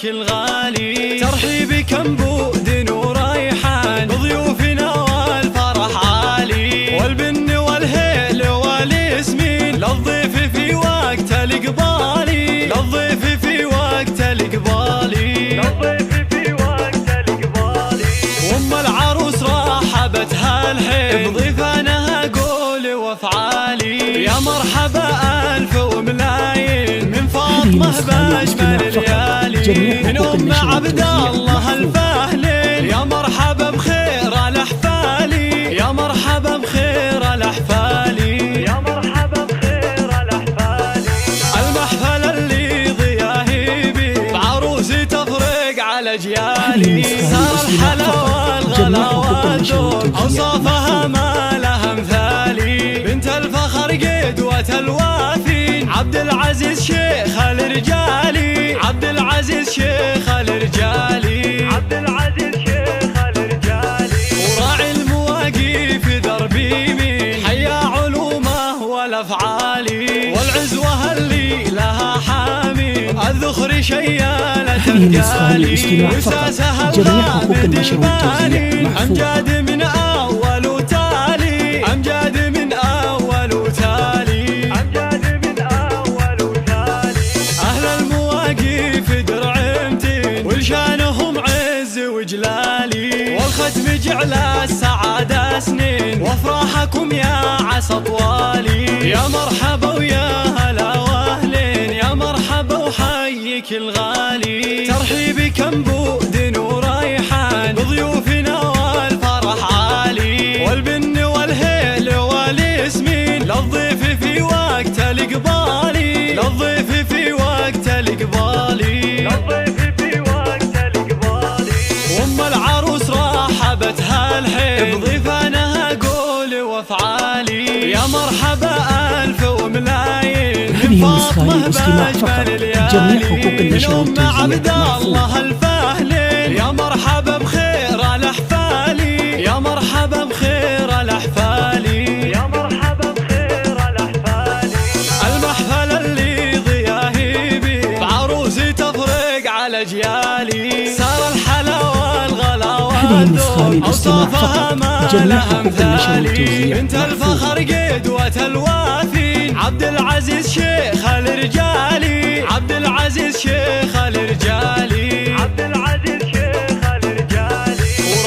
حيك الغالي، ترحيبكم بود وريحان بضيوفنا والفرح عالي، والبن والهيل والياسمين للضيف في وقت الإقبالي، للضيف في وقت الإقبالي، للضيف في وقت الإقبالي. وأم العروس رحبتها الحين بضيفانها قول وافعالي، يا مرحبا ألف وملايين من فاطمة بأجمل الليالي، من أم عبد الله الفهلين، يا مرحبا بخير الأحفالي، يا مرحبا بخير الأحفالي، يا مرحبا بخير الأحفالي. المحفل اللي ضياهي بي بعروسي تفرق على أجيالي، صار الحلا والغلا والذوق أوصافها ما لها مثالي، بنت الفخر قدوة الوافين عبد العزيز شيخ الرجالي، عبد العزيز شيخ الرجالي، عبد العزيز شيخ الرجالي. وراعي المواقف دربي مين حيا علومه والافعالي، والعزوه اللي لها حامي الذخر شيالة الثقالي، وساسها الغامد الباني امجاد من اول وتالي، امجاد من اول وتالي، امجاد من اول وتالي. اهل المواقف درعمتين ولشانهم عز وجلالي، والختم جعل السعادة سنين وافراحكم يا عسى طوالي، يا مرحبا ويا هلا واهلين، يا مرحبا وحيك الغالي، ترحيبكم بود وريحان بضيوفنا والفرح عالي، والبن والهيل والياسمين للضيف في وقت الإقبالي، للضيف في وقت الإقبالي، للضيف في وقت الإقبالي. وأم العروس رحبتها الحين بضيفانها قول وافعالي، يا مرحبا ألف وملايين من فاطمة بأجمل الليالي، من أم عبد الله الفهلين، يا مرحبا بخير الأحفالي، يا مرحبا بخير الأحفالي، يا مرحبا بخير الأحفالي. المحفل اللي ضياهي بي بعروسي تفرق على أجيالي، صار الحلا والغلا والذوق أوصافها ما لها مثالي، بنت الفخر قدوة الوافين عبد العزيز شيخ الرجالي، عبد العزيز شيخ الرجالي، عبد العزيز شيخ الرجالي.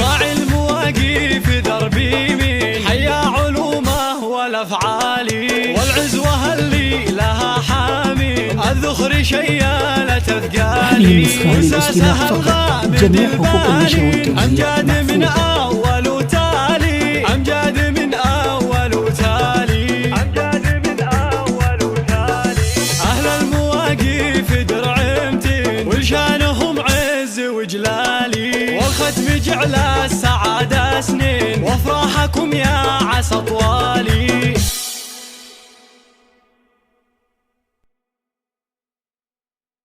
وراعي المواقف دربي مين حيا علومه والافعالي، والعزوه اللي لها حامي الذخر شيالة ثقالي، وساسها الغامد الباني امجاد من اول وتالي، امجاد من اول وتالي، امجاد من اول وتالي. اهل المواقف درعمتين ولشانهم عز وجلالي، والختم جعل السعادة سنين وافراحكم يا عسى طوالي،